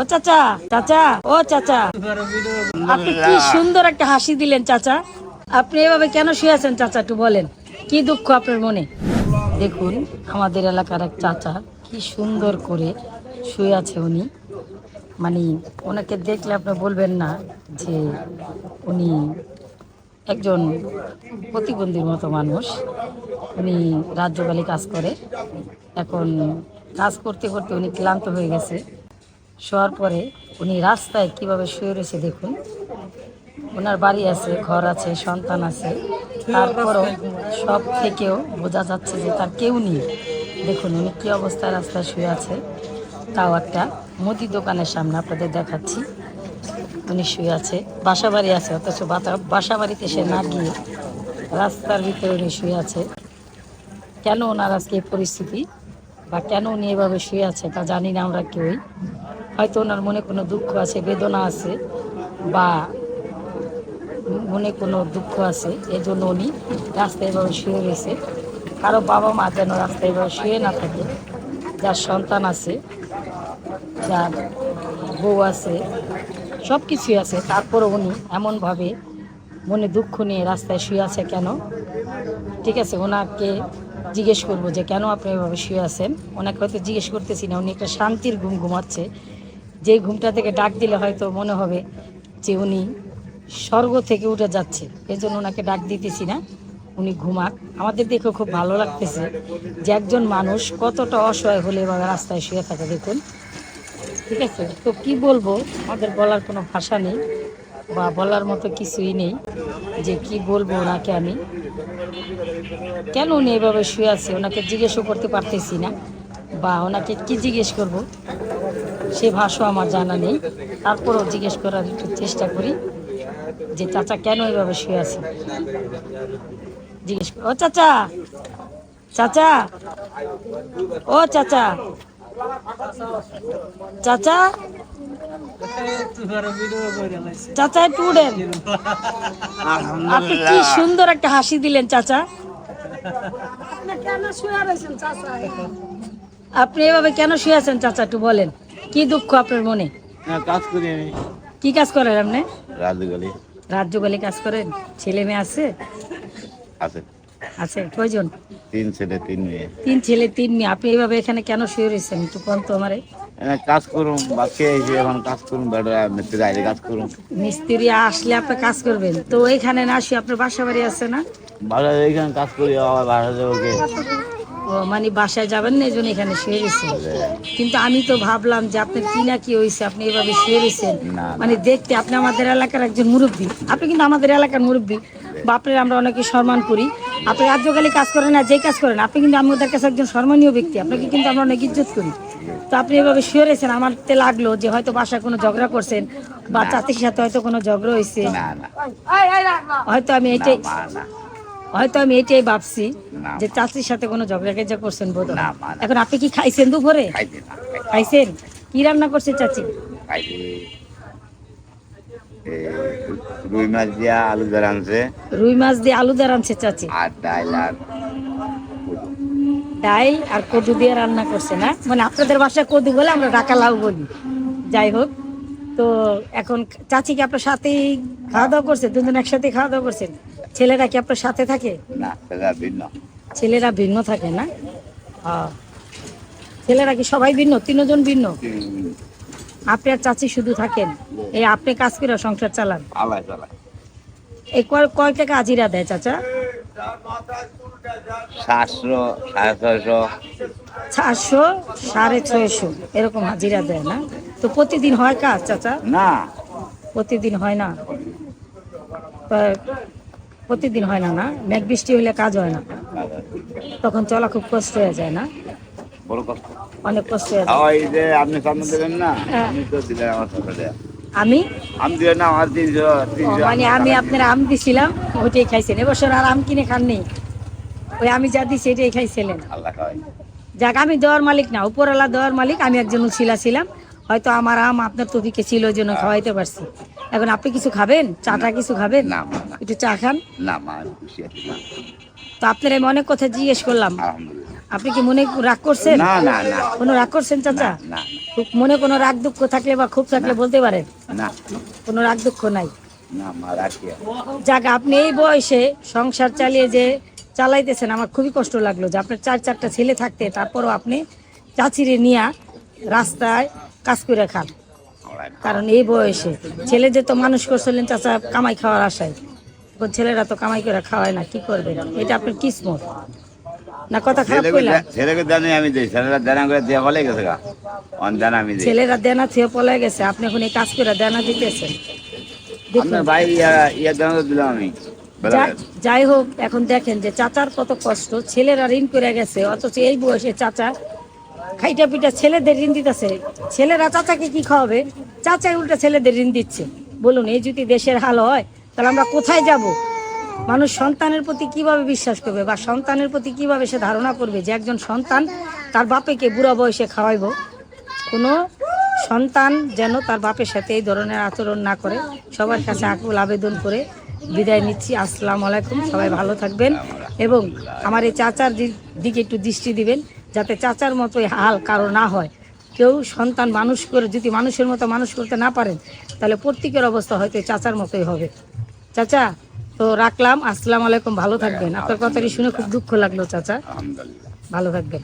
ও চাচা, চাচা, ও চাচা, আপনি কি সুন্দর একটা হাসি দিলেন চাচা। আপনি এভাবে কেন শুয়ে আছেন চাচা, একটু বলেন কি দুঃখ আপনার মনে? দেখুন আমাদের এলাকার এক চাচা কি সুন্দর করে শুয়ে আছে উনি। মানে ওনাকে দেখলে আপনি বলবেন না যে উনি একজন প্রতিবন্ধীর মতো মানুষ। উনি রাজ্যপালে কাজ করে। এখন কাজ করতে করতে উনি ক্লান্ত হয়ে গেছে। শোয়ার পরে উনি রাস্তায় কিভাবে শুয়ে রয়েছে দেখুন। ওনার বাড়ি আছে, ঘর আছে, সন্তান আছে, তারপরও সব থেকেও বোঝা যাচ্ছে যে তার কেউ নেই। দেখুন উনি কী অবস্থায় রাস্তায় শুয়ে আছে, তাও একটা মুদি দোকানের সামনে আপনাদের দেখাচ্ছি। উনি শুয়ে আছে, বাসা বাড়ি আছে, অথচ বাসা বাড়িতে সে না গিয়ে রাস্তার ভিতরে উনি শুয়ে আছে। কেন ওনার আজকে এই পরিস্থিতি বা কেন উনি এভাবে শুয়ে আছে তা জানি না আমরা কেউই। হয়তো ওনার মনে কোনো দুঃখ আছে, বেদনা আছে, বা মনে কোনো দুঃখ আছে, এই জন্য উনি রাস্তায় এভাবে শুয়ে রয়েছে। কারো বাবা মা যেন রাস্তায় এভাবে শুয়ে না থাকে, যার সন্তান আছে, যার বউ আছে, সব কিছুই আছে, তারপরও উনি এমনভাবে মনে দুঃখ নিয়ে রাস্তায় শুয়ে আছে কেন? ঠিক আছে, ওনাকে জিজ্ঞেস করবো যে কেন আপনি এভাবে শুয়ে আছেন। ওনাকে হয়তো জিজ্ঞেস করতেছি না, উনি একটা শান্তির ঘুম ঘুমাচ্ছে, যে ঘুমটা থেকে ডাক দিলে হয়তো মনে হবে যে উনি স্বর্গ থেকে উঠে যাচ্ছে। এই জন্য ওনাকে ডাক দিতেছি না, উনি ঘুমাক। আমাদের দেখে খুব ভালো লাগতেছে যে একজন মানুষ কতটা অসহায় হলে এভাবে রাস্তায় শুয়ে থাকে দেখুন। ঠিক আছে, তো কি বলবো, আমাদের বলার কোনো ভাষা নেই বা বলার মতো কিছুই নেই যে কি বলবো ওনাকে আমি। কেন উনি এভাবে শুয়ে আছে ওনাকে জিজ্ঞেসও করতে পারতেছি না, বা ওনাকে কি জিজ্ঞেস করব সে ভাষা আমার জানা নেই। তারপরও জিজ্ঞেস করার একটু চেষ্টা করি যে চাচা কেন এভাবে শুয়ে আছে। জিজ্ঞেস করি, ও চাচা, চাচা, ও চাচা, চাচা, চাচা একটু উঠেন। আপনি কি সুন্দর একটা হাসি দিলেন চাচা। আপনি এভাবে কেন শুয়ে আছেন চাচা, একটু বলেন কি দুঃখ আপনার মনে? কাজ করি আমি। কি কাজ করেন আপনি? রাজগলি। রাজ্যপালে কাজ করেন? ছেলে মেয়ে আছে? আছে। আছে কয়জন? 3 ছেলে 3 মেয়ে। 3 ছেলে 3 মেয়ে। আপনি এইভাবে এখানে কেন শুয়ে রয়েছেন একটু কোন তো আমারে। কাজ করুম, বাকি এসে এখন কাজ করুম, বেটা মিস্ত্রি আইলে কাজ করুম। মিস্ত্রি আসলে আপনি কাজ করবেন, তো এখানে না শুয়ে আপনার বাসা বাড়ি আছে না? বাসা এইখানে কাজ করি, আবার বাসা যাবো কে? ও মানে বাসায় যাবেন না, এই জন্য এখানে শুয়ে রয়েছেন। কিন্তু আমি তো ভাবলাম যে আপনার কি না কি হয়েছে, আপনি এভাবে শুয়ে রয়েছেন। না, মানে দেখতে আপনি আমাদের এলাকার একজন মুরব্বী, আপনি কিন্তু আমাদের এলাকার মুরব্বী, বা আপনার আমরা অনেকে সম্মান করি। আপনি রাজ্যকালে কাজ করেন না, যে কাজ করেন, আপনি কিন্তু আমাদের কাছে একজন সম্মানীয় ব্যক্তি, আপনাকে কিন্তু আমরা অনেক ইজ্জত করি। তো আপনি এভাবে শুয়ে রয়েছেন, আমার তে লাগলো যে হয়তো বাসায় কোনো ঝগড়া করছেন, বা চাচির সাথে হয়তো কোনো ঝগড়া হয়েছে। না না হয়তো আমি না এটাই মা না হয়তো আমি এটাই ভাবছি না যে মা। চাচির সাথে কোনো ঝগড়া কেজা করছেন বোধ হয়। না মা না। এখন আপনি কি খাইছেন দুপুরে? খাইতে না খাইছেন? কি রান্না করছে চাচি? খাইতে রুই মাছ দিয়া আলু দিয়ে রাঁধছে, রুই মাছ দিয়ে আলু দিয়ে রাঁধছে চাচি। আর ডাইল আর ডাল আর কদু দিয়ে রান্না করছে না? মানে আপনাদের বাসায় কদু বলে, আমরা ঢাকা লাউ বলি। যাই হোক, তো এখন চাচি কি আপনার সাথেই খাওয়া দাওয়া করছে? দুজন একসাথে খাওয়া দাওয়া করছেন? ছেলেরা কি আপনার সাথে থাকে? না, সেটা ভিন্ন। ছেলেরা ভিন্ন থাকে না? ছেলেরা কি সবাই ভিন্ন? 3 জন ভিন্ন? আপনি আর চাচি শুধু থাকেন? এই আপনি কাজ করে সংসার চালান? আলাই চালাই। এই কয় টাকা হাজিরা দেয় চাচা? 700, 650। 400, 650 এরকম হাজিরা দেয় না? তো প্রতিদিন হয় কাজ চাচা? না, প্রতিদিন হয় না? প্রতিদিন হয় না? না, মেঘ বৃষ্টি হলে কাজ হয় না, তখন চলা খুব কষ্ট হয়ে যায় না? বড় কষ্ট। অনেক কষ্ট হয়ে যায়। ওই যে আপনি সামনে দিলেন না, হ্যাঁ। আমি তো দিলেন আমার সামনে। আমি আমি দিলেন না আমার 300। মানে আমি আপনার আম দিছিলাম, ওইটাই খাইছেন। এবছর আর আম কিনে খাননি, ওই আমি যা দিছি এটাই খাইছিলেন। আল্লাহ খাওয়াই। যাক, আমি দেওয়ার মালিক না, উপরওয়ালা দেওয়ার মালিক। আমি একজন উছিলা ছিলাম, হয়তো আমার আম আপনার তফিকে ছিল, ওই জন্য খাওয়াইতে পারছি। এখন আপনি কিছু খাবেন? চাটা কিছু খাবেন? না মা না। একটু চা খান। না মা, আমি খুশি আছি না। তো আপনার আমি অনেক কথা জিজ্ঞেস করলাম, আলহামদুলিল্লাহ। আপনি কি মনে রাগ করছেন? না না না কোনো রাগ করছেন চাচা? না মনে কোনো রাগ দুঃখ থাকলে বা ক্ষোভ থাকলে বলতে পারেন, না কোনো রাগ দুঃখ নাই। না মা রাখি। যাক, আপনি এই বয়সে সংসার চালিয়ে যে চালাইতেছেন, আমার খুবই কষ্ট লাগলো যে আপনার 4-4টা ছেলে থাকতে তারপরও আপনি চাচিরে নিয়ে রাস্তায় কাজ করে খান। কারণ এই বয়সে ছেলেদের তো মানুষ করছিলেন চাচা কামাই খাওয়ার আশায়, এখন ছেলেরা তো কামাই করে খাওয়ায় না, কি করবেন? এটা আপনার কিসমত না? কথা খারাপ কইলাম? ছেলেকে জানি আমি দিই, ছেলেরা দেনা করে দিয়ে বলে গেছে গা, অন দেনা আমি দিই। ছেলেরা দেনা থেকে পলে গেছে, আপনি এখন এই কাজ করে দেনা দিতেছেন। দেখুন, আপনার ভাই ইয়া দেনা তো দিলাম আমি। যাই হোক, এখন দেখেন যে চাচার কত কষ্ট, ছেলেরা ঋণ করে গেছে, অথচ এই বয়সে চাচা খাইটা পিটা ছেলেদের ঋণ দিতেছে। ছেলেরা চাচাকে কি খাওয়াবে? চাচাই উল্টা ছেলেদের ঋণ দিচ্ছে। বলুন, এই যদি দেশের হাল হয় তাহলে আমরা কোথায় যাব? মানুষ সন্তানের প্রতি কিভাবে বিশ্বাস করবে বা সন্তানের প্রতি কিভাবে সে ধারণা করবে যে একজন সন্তান তার বাপেকে বুড়া বয়সে খাওয়াইবো? কোনো সন্তান যেন তার বাপের সাথে এই ধরনের আচরণ না করে। সবার কাছে আকুল আবেদন করে বিদায় নিচ্ছি। আসসালামু আলাইকুম, সবাই ভালো থাকবেন এবং আমার এই চাচার দিকে একটু দৃষ্টি দিবেন, যাতে চাচার মতোই হাল কারো না হয়। কেউ সন্তান মানুষ করে যদি মানুষের মতো মানুষ করতে না পারেন, তাহলে প্রত্যেকের অবস্থা হয়তো চাচার মতোই হবে। চাচা, তো রাখলাম। আসসালামু আলাইকুম, ভালো থাকবেন। আপনার কথাটি শুনে খুব দুঃখ লাগলো চাচা, আলহামদুলিল্লাহ। ভালো থাকবেন।